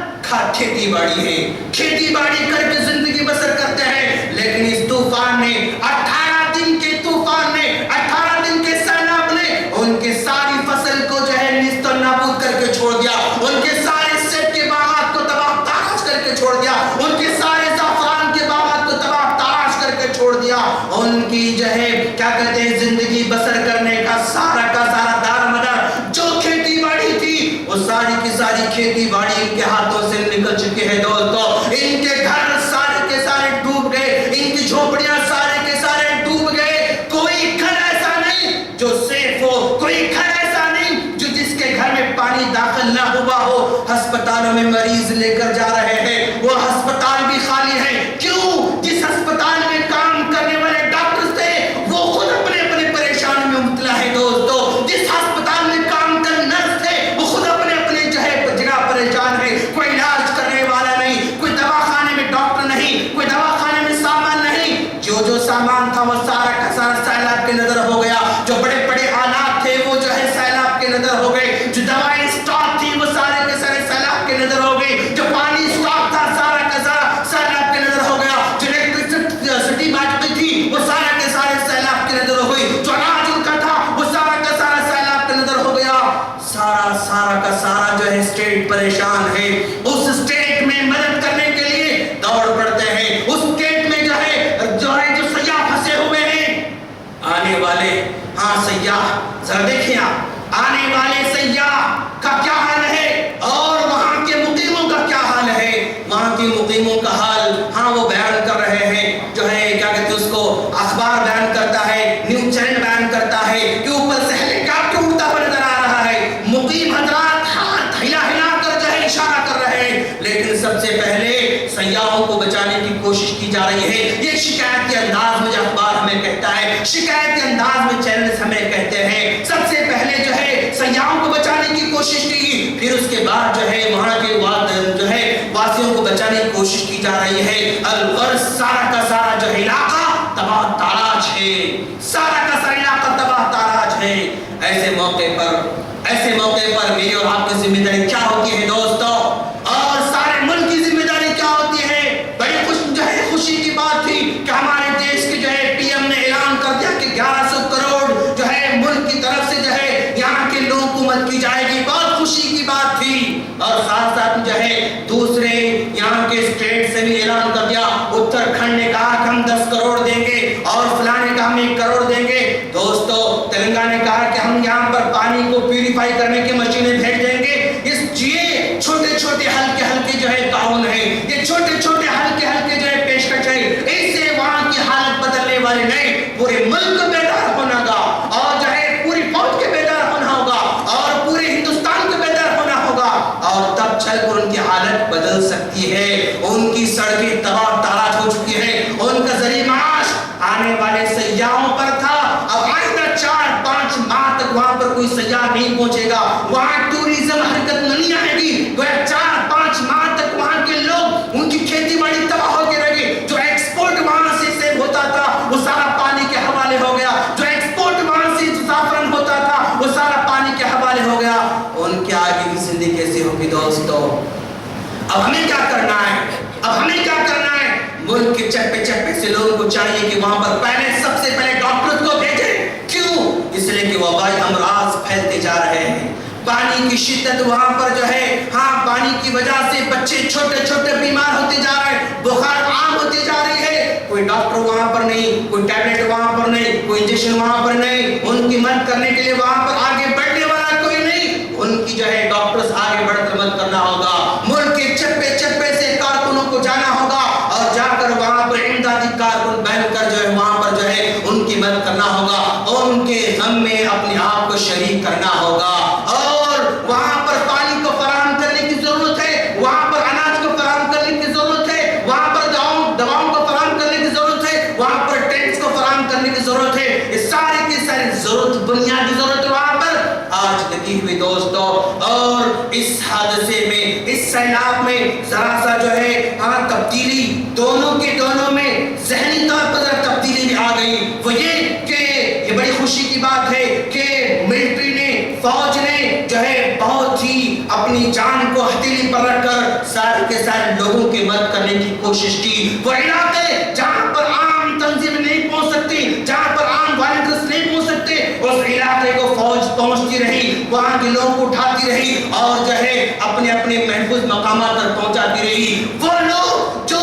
کھیتی باڑی ہے, کھیتی باڑی کر کے زندگی بسر کرتے ہیں. لیکن اس طوفان نے 18 دن کے طوفان نے 18 دن کے سیلاب نے ان کی ساری فصل کو جو ہے نیست و نابود کر کے چھوڑ دیا, ان کے سارے سیب کے باغات کو تباہ تاراش کر کے چھوڑ دیا, ان کے سارے زعفران کے باغات کو تباہ تاراش کر کے چھوڑ دیا. ان کی جو ہے کیا کہتے ہیں زندگی بسر کرنے کا سارا دارمدار جو کھیتی باڑی تھی وہ ساری کی ساری کھیتی باڑی ان کے ہاتھوں سے نکل چکے ہیں. دوستو ان کے گھر سارے کے سارے ڈوب گئے, ان کی جھونپڑیاں سارے کے سارے ڈوب گئے. کوئی گھر ایسا نہیں جو سیف ہو, کوئی گھر ایسا نہیں جو جس کے گھر میں پانی داخل نہ ہوا ہو. ہسپتال ہسپتالوں میں مریض لے کر جا رہے ہیں وہ ہسپتال بھی خالی ہیں. کیوں؟ جس ہسپتال میں کام کرنے والے ڈاکٹر تھے وہ خود اپنے اپنے پریشانی میں مبتلا ہے دوستو. جس ہسپتال میں کام کرنے نرس تھے وہ خود اپنے اپنے جو ہے جگہ پریشان ہے. کوئی علاج کرنے والا نہیں, کوئی دواخانے میں ڈاکٹر نہیں, کوئی دواخانے میں سامان نہیں. جو سامان تھا وہ سارا کا سارا سیلاب کے نظر ہو گیا. جو بڑے بڑے آلات تھے وہ جو ہے سیلاب کے نظر ہو گئے. جو دوائیں اسٹاک تھی وہ سارے کے سارے سیلاب کے نظر ہو گئی. جو پانی اسٹاک تھا سارا کا سارا سیلاب کے نظر ہو گیا. جو الیکٹرسٹی بانٹتی تھی وہ سارا کے سارے سیلاب کے نظر ہو گئی. جو اناج ان کا تھا وہ سارا کا سارا سیلاب کے نظر ہو گیا. سارا کا سارا جو ہے اسٹیٹ پریشان ہے. اس اسٹیٹ میں مدد کرنے کے لیے دوڑ پڑتے ہیں. اس اسٹیٹ میں جو سیاح پھنسے ہوئے ہیں. آنے والے سیاح ذرا دیکھیں آپ, آنے والے سیاح کا کیا حال ہے اور وہاں کے مقیموں کا کیا حال ہے. وہاں کے مقیموں کا حال وہ بیان کر رہے ہیں. جو ہے کیا کہتے ہیں اس کو, اخبار بیان کرتا ہے, نیوز چینل بیان کرتا ہے کہ اوپر سے ہیلی کاپٹر اڑتا ہوا نظر آ رہا ہے. مقیم حضرات ہاتھ ہلا کر جو ہے اشارہ کر رہے ہیں. لیکن سب سے پہلے سیاحوں کو بچانے کی کوشش کی جا رہی ہے. یہ شکایت کے انداز میں جو اخبار ہمیں کہتا ہے, شکایت کے انداز میں چینلز ہمیں کہتے ہیں. سب سے پہلے جو ہے سیاحوں کو بچانے کی کوشش کی, پھر اس کے بعد جو ہے وہاں کے جو ہے واسیوں کو بچانے کی کوشش کی جا رہی ہے. الغرض سارا کا سارا جو علاقہ تباہ تاراج ہے. سارا کا سارا علاقہ تباہ تاراج ہے. ایسے موقع پر میری اور آپ کی ذمہ داری کیا ہوتی ہے دوستو, اور سارے ملک کی ذمہ داری کیا ہوتی ہے؟ بڑی خوشی کی بات تھی کہ ہمارے دیش کے جو ہے پی ایم نے اعلان کر دیا کہ 1100 کروڑ جو ہے ملک کی طرف سے جو ہے یہاں کے لوگوں کو مدد کی جائے گی. بہت خوشی کی بات تھی. اور ساتھ جو ہے دوسرے یہاں کے اسٹیٹ سے بھی اعلان کر دیا. اتراکھنڈ نے کہا کہ ہم 10 کروڑ دیں گے اور فلاں نے کہا ہم 1 کروڑ دیں گے. دوستو تلنگانہ نے کہا کہ ہم یہاں پر پانی کو پیوریفائی کرنے کی مشینیں بھیج دیں گے. یہ چھوٹے ہلکے جو ہے تعاون ہے, یہ چھوٹے ہلکے جو ہے پیشکش ہے. اس سے وہاں کی حالت بدلنے والے نہیں, پورے ملک کو بیدار ہونا ہوگا اور جو ہے پوری فوج کے بیدار ہونا ہوگا اور پورے ہندوستان کو بیدار ہونا ہوگا, اور تب چل کر ان کی حالت بدل سکتی ہے. ان کی سڑکیں تباہ تاراج ہو چکی ہیں. ان کا ذریعہ معاش آنے والے سیاحوں پر تھا. اب آئندہ 4-5 ماہ تک وہاں پر کوئی سیاح نہیں پہنچے گا. وہاں ٹوریزم حرکت نہیں آئے گی. 4-5 ماہ تک وہاں کے لوگ, ان کی کھیتی باڑی تباہ ہو کے رہ گئی. جو ایکسپورٹ وہاں سے سیل ہوتا تھا وہ سارا پانی کے حوالے ہو گیا. جو ایکسپورٹ وہاں سے زعفران ہوتا تھا وہ سارا پانی کے حوالے ہو گیا. ان کے آگے کی زندگی کیسے ہوگی دوستو؟ اب ہمیں کیا کرنا ہے؟ ملک کے چپے سے لوگوں کو چاہیے کہ وہاں پر سب سے پہلے ڈاکٹر کو بھیجیں. کیوں؟ اس لیے کہ وبائی امراض پھیلتے جا رہے ہیں. پانی کی شدت وہاں پر جو ہے پانی کی وجہ سے بچے چھوٹے بیمار ہوتے جا رہے ہیں. بخار عام ہوتے جا رہی ہے. کوئی ڈاکٹر وہاں پر نہیں, کوئی ٹیبلٹ وہاں پر نہیں, کوئی انجیکشن وہاں پر نہیں. ان کی مدد کرنے کے لیے وہاں پر آگے بڑھنے والا کوئی نہیں. ان کی جو ہے ڈاکٹرز آگے بڑھ کر مدد کرنا ہوگا. ملک کے چپے سے کارکنوں کو جانا ہوگا اور جا کر وہاں پر امدادی کارکن بن کر جو ہے وہاں پر جو ہے ان کی مدد کرنا ہوگا اور ان کے غم میں اپنے آپ کو شریک کرنا ہوگا. اور وہاں پر پانی کو فراہم کرنے کی ضرورت ہے, وہاں پر اناج کو فراہم کرنے کی ضرورت ہے, وہاں پر دواؤں کو فراہم کرنے کی ضرورت ہے, وہاں پر ٹینٹس کو فراہم کرنے کی ضرورت ہے. یہ سارے کی ساری ضرورت, بنیادی ضرورت وہاں پر آج لگی ہوئی دوستو. اور اس حادثے میں, اس سیلاب میں ذرا سا جو ہے تبدیلی دونوں میں ذہنی طور پر تبدیلی بھی آ گئی. وہ یہ کہ یہ بڑی خوشی کی بات ہے کہ ملٹری نے, فوج نے جو ہے بہت ہی اپنی جان کو ہتھیلی پر رکھ کر سارے کے سارے لوگوں کی مدد کرنے کی کوشش کی. وہ علاقے جہاں پر عام تنظیم نہیں پہنچ سکتی, جہاں پر عام والنٹیئرز نہیں پہنچ سکتے, اس علاقے کو فوج پہنچتی رہی, وہاں کے لوگوں کو اٹھاتی رہی اور جو ہے اپنے محفوظ مقامات پر پہنچاتی رہی. وہ لوگ جو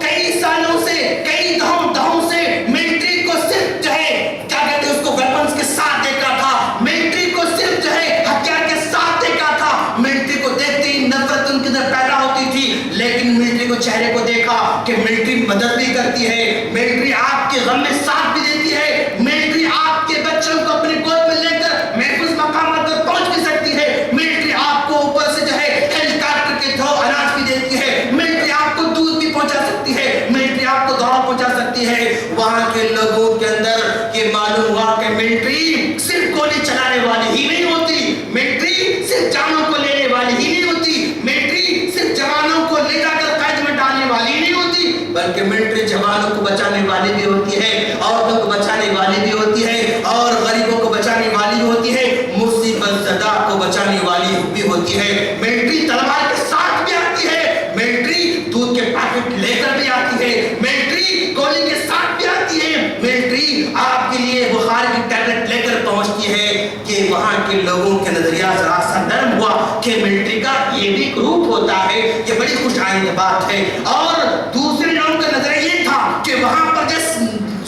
کئی سالوں سے, کئی دہوں سے ملٹری کو صرف جو ہے کیا کہتے ہیں اس کو ویپنز کے ساتھ دیکھا تھا, ملٹری کو صرف جو ہے ہتھیار کے ساتھ دیکھا تھا, ملٹری کو دیکھتے ہی نفرت ان کے اندر پیدا ہوتی تھی. لیکن ملٹری کو چہرے کو دیکھا کہ ملٹری مدد بھی کرتی ہے, ملٹری آپ کے غم میں ساتھ بھی دیتی ہے, ملٹری آپ کے بچوں کو اپنے گود میں لے کر محفوظ مقامات پر پہنچ بھی سکتی ہے, ملٹری آپ کو اوپر سے جو ہے ہیلی کاپٹر کے بلکہ ملٹری جوانوں کو بچانے والی بھی ہوتی ہے، عورتوں کو بچانے والی بھی ہوتی ہے، اور غریبوں کو بچانے والی ہوتی ہے، مصیبت زدہ کو بچانے والی بھی ہوتی ہے۔ ملٹری تلوار کے ساتھ بھی آتی ہے، ملٹری دودھ کے پیکٹ لے کر بھی آتی ہے، ملٹری گولی کے ساتھ بھی آتی ہے، ملٹری آپ کے لیے بخار کی ٹیبلٹ لے کر پہنچتی ہے کہ وہاں کے لوگوں کے نظریہ ذرا سا نرم ہوا کہ ملٹری کا یہ بھی گروپ ہوتا ہے، یہ بڑی خوش آئند بات ہے۔ اور دوسرے لوگوں کا نظریہ یہ تھا کہ وہاں پر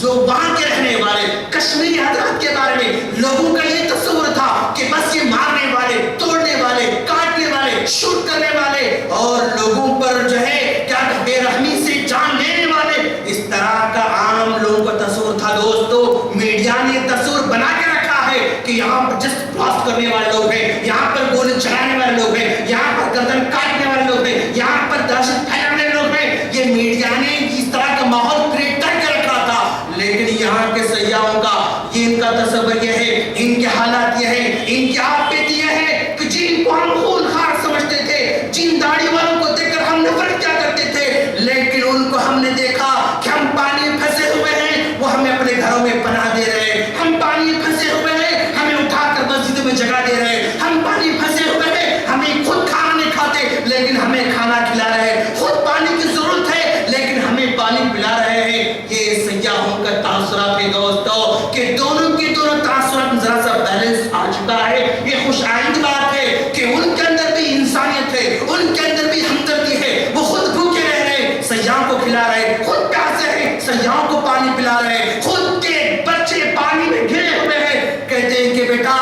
جو وہاں کے رہنے والے کشمیری حضرات کے بارے میں لوگوں کا یہ تصور تھا کہ بس یہ مارنے والے، توڑنے والے، کاٹنے والے، شوٹ کرنے والے اور لوگوں پر جو ہے کیا بے رحمی سے جان لینے والے، اس طرح کا عام لوگوں کا تصور تھا۔ دوستو، میڈیا نے تصور بنا کے رکھا ہے کہ یہاں پر جسٹ بلاسٹ کرنے والے لوگ ہیں، یہاں پر گولی چلانے والے لوگ ہیں، یہاں پر گردن کاٹنے والے لوگ ہیں، یہاں پر دہشت پھیلانے والے لوگ ہیں۔ یہ میڈیا نے اس طرح کا ماحول کریٹ کر کے رکھا تھا، لیکن یہاں کے سیاحوں کا یہ ان کا تصور یہ ہے، ان کے حالات یہ ہے، ان کی عاقبت یہ ہے کہ جن کو ہم خونخوار سمجھتے تھے، جن داڑھی والوں کو دیکھ کر ہم نفرت کیا کرتے تھے، لیکن ان کو ہم نے دیکھا کہ ہم پانی میں پھنسے ہوئے ہیں، وہ ہمیں اپنے گھروں میں پناہ دے رہے ہیں، ہم پانی میں پھنسے ہوئے ہیں، ہمیں اٹھا کر مسجدوں میں جگہ دے رہے ہیں، ہم پانی میں پھنسے ہوئے ہیں، ہمیں خود کھانا نہیں کھاتے لیکن ہمیں کھانا کھلا رہے ہیں، خود پانی کی ضرورت ہے لیکن ہمیں پانی پلا رہے ہیں۔ یہ سیاحوں کا تاثرات ہے دوستو کہ دونوں کے دونوں تاثرات میں ذرا سا بیلنس آ چکا ہے۔ یہ خوش آئند بات ہے کہ ان کے اندر بھی انسانیت ہے، ان کے اندر بھی ہمدردی ہے، وہ خود بھوکے رہ رہے ہیں، سیاحوں کو کھلا رہے ہیں، خود پیاسے ہیں، سیاحوں کو پانی پلا رہے ہیں، خود کے بچے پانی میں گھرے ہوئے ہیں، کہتے ہیں کہ بیٹا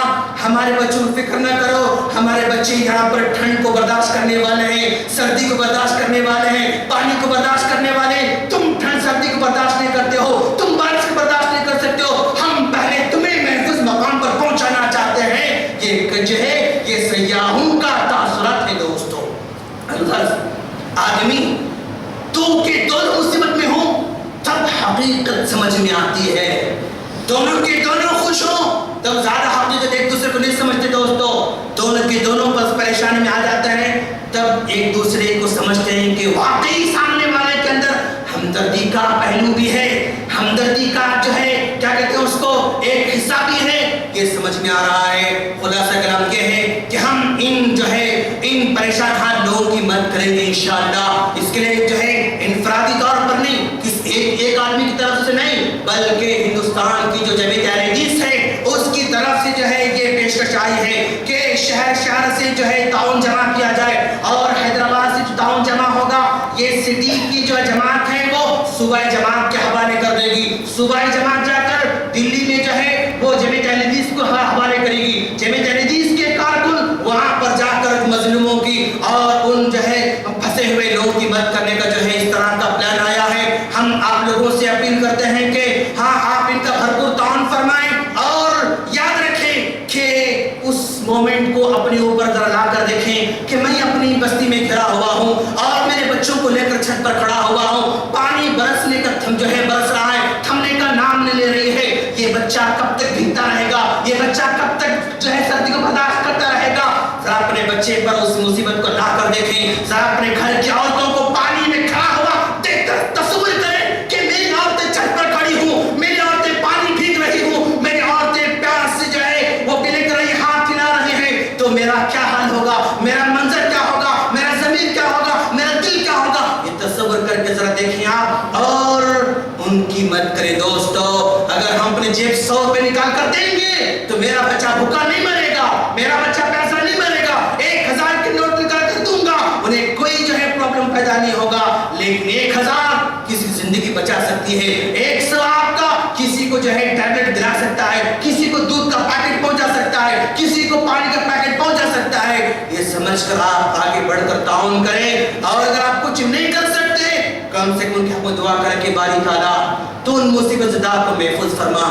ہمارے بچوں کو فکر نہ کرو، ہمارے بچے یہاں پر ٹھنڈ کو برداشت کرنے والے ہیں، سردی کو برداشت کرنے والے ہیں، پانی کو برداشت کرنے والے ہیں، تم ٹھنڈ سردی کو برداشت نہیں کرتے ہو، تم بارش کو برداشت نہیں کر سکتے ہو، ہم پہلے تمہیں محفوظ مقام پر پہنچانا چاہتے ہیں۔ یہ جو ہے یہ سیاحوں کا تاثرات ہے دوستو۔ آدمی تو کہ دونوں مصیبت میں ہوں تب حقیقت سمجھ میں آتی ہے، دونوں کے دونوں خوش ہوں تب زیادہ حقیقت ایک دوسرے کو نہیں سمجھتے دوستو، دونوں کے دونوں بس پریشانی میں آ جاتے ہیں تب ایک دوسرے کو سمجھتے ہیں کہ واقعی سامنے والے کے اندر ہمدردی کا پہلو بھی ہے، ہمدردی کا جو ہے کیا کہتے ہیں اس کو ایک حصہ بھی ہے، یہ سمجھ میں آ رہا ہے۔ خلاصہ کلام یہ ہے کہ ہم ان جو ہے ان پریشان حال لوگوں کی مدد کریں گے انشاءاللہ۔ اس کے لیے جو ہے انفرادی طور پر نہیں، ایک آدمی کی طرف سے نہیں، بلکہ ہندوستان کی جو جمعیت اہل حدیث ہے اس کی طرف سے جو ہے یہ پیشکش آئی ہے کہ شہر شہر سے جو ہے تعاون جمع کیا جائے، اور حیدرآباد سے جو تعاون جمع ہوگا یہ سٹی کی جو جماعت ہے وہ صوبائی جماعت کے حوالے کر دے گی، صوبائی جماعت جا کر دلی میں جو ہے وہ جمعیت اہل حدیث کو حوالے کرے گی، جمعیت اہل حدیث کے کارکن وہاں پر جا کر مظلوموں کی اور ان جو ہے پھنسے ہوئے لوگوں کی مدد کرنے کا جو ہے اس طرح کا پلان آیا ہے۔ ہم آپ لوگوں سے اپیل کرتے ہیں کہ ہاں آپ ان کا بھرپور تعاون فرمائیں، اور یاد رکھیں کہ اس مومنٹ کو اپنے اوپر ذرا لا کر دیکھیں کہ میں اپنی بستی میں گھرا ہوا ہوں اور میرے بچوں کو لے کر چھت پر کھڑا ہوا ہوں، پانی برسنے کا جو ہے برس رہا ہے، تھمنے کا نام نہیں لے رہی ہے، یہ بچہ کب تک بھیگتا رہے گا، یہ بچہ کب تک جو ہے سردی کو برداشت کرتا رہے گا۔ ذرا اپنے بچے پر اس مصیبت کو لا کر دیکھیں، ذرا اپنے گھر کی عورتوں کو پانی میں کھڑا ہوا دیکھ کر تصور کریں کہ میری عورتیں چھت پر کھڑی ہوں، میری عورتیں پانی بھیگ رہی ہوں، میری عورتیں پیاس سے جو ہے وہ بلک رہی ہاتھ ہلا رہے ہیں، تو میرا کیا حال ہوگا، میرا منظر کیا ہوگا، میرا ضمیر کیا ہوگا، میرا دل کیا ہوگا، یہ تصور کر کے ذرا دیکھیں آپ اور ان کی مدد کریں دوستو۔ اگر ہم اپنے جیب 100 روپے نکال کر دیں گے تو میرا بچہ بھوکا نہیں مرے گا، میرا بچہ پیسہ نہیں مرے گا، 1000 کے نوٹ نکال کر دوں گا انہیں کوئی جو ہے پرابلم پیدا نہیں ہوگا، لیکن 1000 کسی کی زندگی بچا سکتی ہے، 100 آپ کا کسی کو جو ہے ٹیبلٹ دلا سکتا ہے، کسی کو دودھ کا پیکٹ پہنچا سکتا ہے، کسی کو پانی کا پیکٹ پہنچا سکتا ہے۔ یہ سمجھ کر آپ آگے بڑھ کر تعاون کریں، اور اگر آپ کچھ نہیں کر سکتے کم سے کم ہم دعا کریں کہ باری تعالیٰ تو ان مصیبت زدہ کو محفوظ فرما،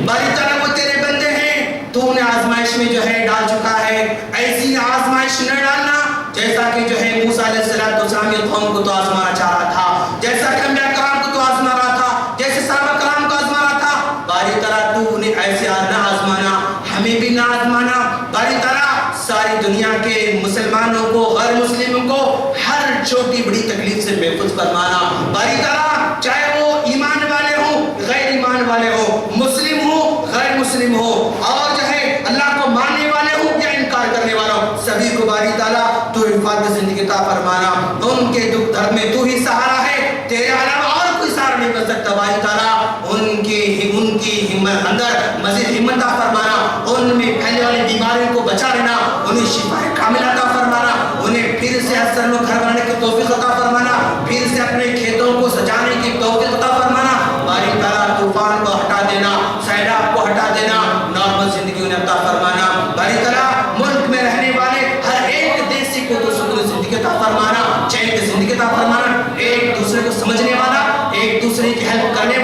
باری تعالیٰ وہ تیرے بندے ہیں، تو انہیں آزمائش میں جو ہے ڈال چکا ہے، ایسی آزمائش نہ ڈالنا جیسا کہ جو ہے موسیٰ علیہ السلام یہ قوم کو تو آزمانا چاہ رہا تھا، جیسا کہ انبیاء کرام کو تو آزما رہا تھا، جیسے صحابہ کرام کو آزما رہا تھا، باری تعالیٰ تو انہیں ایسے نہ آزمانا، ہمیں بھی نہ آزمانا، باری تعالیٰ ساری دنیا دنیا کے مسلمانوں کو غیر مسلموں کو ہر چھوٹی بڑی تکلیف سے محفوظ فرمانا باری تعالیٰ، چاہے وہ ایمان والے ہوں غیر ایمان والے ہوں، مسلم ہوں غیر مسلم ہوں، اور جو ہے اللہ کو ماننے والے ہوں یا انکار کرنے والا ہوں، سبھی کو باری تعالیٰ تو حفاظت زندگی عطا فرمانا، ان کے دکھ درد میں تو ہی سہارا ہے، تیرے علاوہ اور کوئی سہارا نہیں کر سکتا باری تعالیٰ، ان کی ہمت اندر مزید ہمت عطا فرمانا، ان میں پھیلنے والی بیماریوں کو بچا لینا، انہیں شفا کامل عطا فرمانا، انہیں پھر سے اثر میں گھر بنانے کی توفیق عطا فرمانا، پھر سے اپنے کھیتوں کو سجانے کی توفیق عطا فرمانا، باری تعالیٰ طوفان کو ہٹا دینا، سیلاب کو ہٹا دینا، نارمل زندگی انہیں عطا فرمانا، باری تعالیٰ ملک میں رہنے والے ہر ایک دیسی کو تو سکون زندگی عطا فرمانا، چین کی زندگی عطا فرمانا، ایک دوسرے کو سمجھنے والا، ایک دوسرے کی ہیلپ کرنے